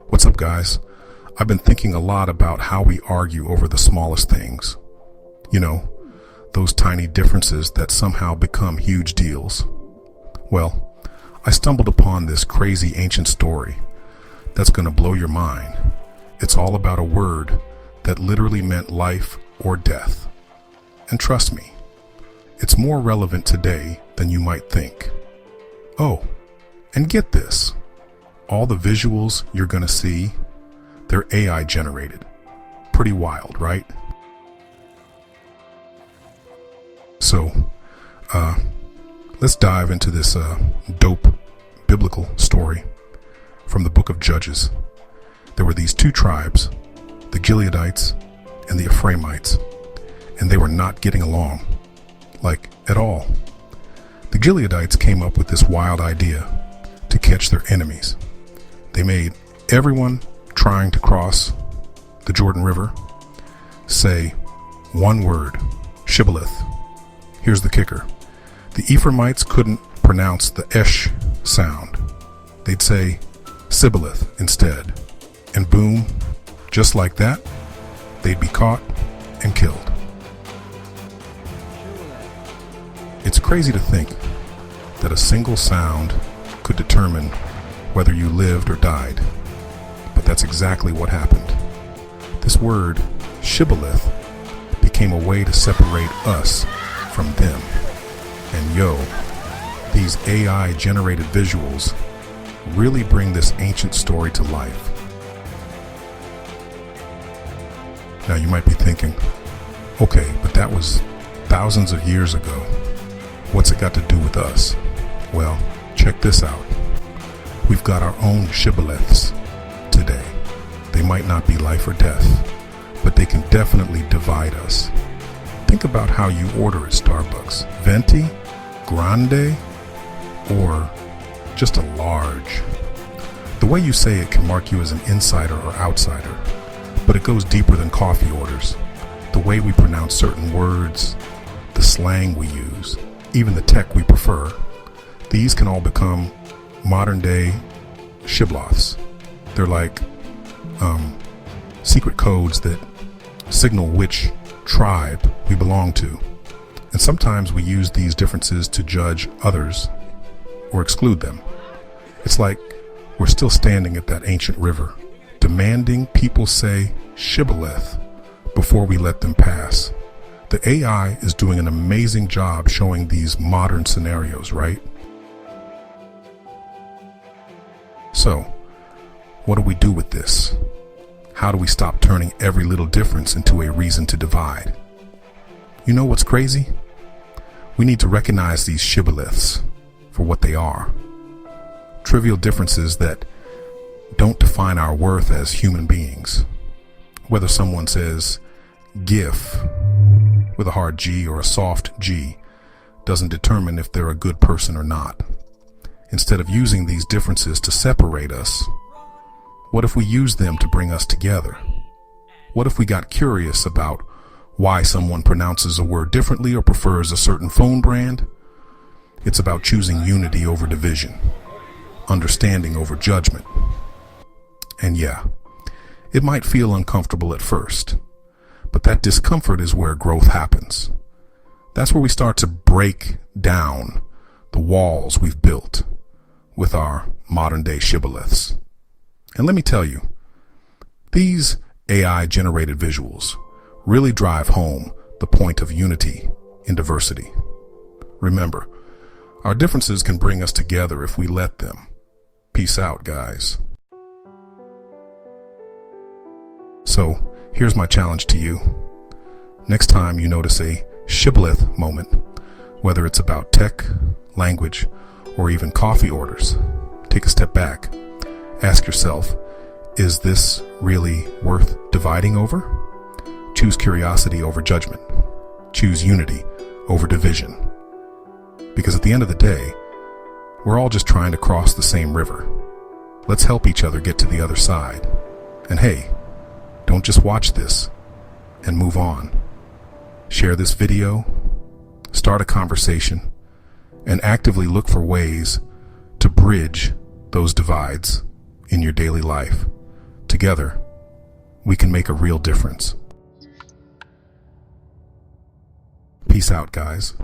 What's up, guys? I've been thinking a lot about how we argue over the smallest things. You know, those tiny differences that somehow become huge deals. Well, I stumbled upon this crazy ancient story that's going to blow your mind. It's all about a word that literally meant life or death. And trust me, it's more relevant today than you might think. Oh, and get this. All the visuals you're going to see, they're AI generated. Pretty wild, right? So, let's dive into this dope biblical story from the book of Judges. There were these two tribes, the Gileadites and the Ephraimites, and they were not getting along, like at all. The Gileadites came up with this wild idea to catch their enemies. They made everyone trying to cross the Jordan River say one word, Shibboleth. Here's the kicker. The Ephraimites couldn't pronounce the esh sound. They'd say Shibboleth instead. And boom, just like that, they'd be caught and killed. It's crazy to think that a single sound could determine whether you lived or died. But that's exactly what happened. This word, Shibboleth, became a way to separate us from them. And these AI-generated visuals really bring this ancient story to life. Now you might be thinking, okay, but that was thousands of years ago. What's it got to do with us? Well, check this out. We've got our own Shibboleths today. They might not be life or death, but they can definitely divide us. Think about how you order at Starbucks. Venti, grande, or just a large. The way you say it can mark you as an insider or outsider, but it goes deeper than coffee orders. The way we pronounce certain words, the slang we use, even the tech we prefer, these can all become modern day Shibboleths. They're like secret codes that signal which tribe we belong to. And sometimes we use these differences to judge others or exclude them. It's like we're still standing at that ancient river, demanding people say Shibboleth before we let them pass. The AI is doing an amazing job showing these modern scenarios, right? So, what do we do with this? How do we stop turning every little difference into a reason to divide? You know what's crazy? We need to recognize these Shibboleths for what they are. Trivial differences that don't define our worth as human beings. Whether someone says GIF with a hard G or a soft G doesn't determine if they're a good person or not. Instead of using these differences to separate us, what if we use them to bring us together? What if we got curious about why someone pronounces a word differently or prefers a certain phone brand? It's about choosing unity over division, understanding over judgment. And yeah, it might feel uncomfortable at first, but that discomfort is where growth happens. That's where we start to break down the walls we've built with our modern day Shibboleths. And let me tell you, these AI generated visuals really drive home the point of unity in diversity. Remember, our differences can bring us together if we let them. Peace out, guys. So, here's my challenge to you. Next time you notice a Shibboleth moment, whether it's about tech, language, or even coffee orders, take a step back. Ask yourself, is this really worth dividing over? Choose curiosity over judgment. Choose unity over division. Because at the end of the day, we're all just trying to cross the same river. Let's help each other get to the other side. And hey, don't just watch this and move on. Share this video, start a conversation, and actively look for ways to bridge those divides in your daily life. together, we can make a real difference. Peace out, guys.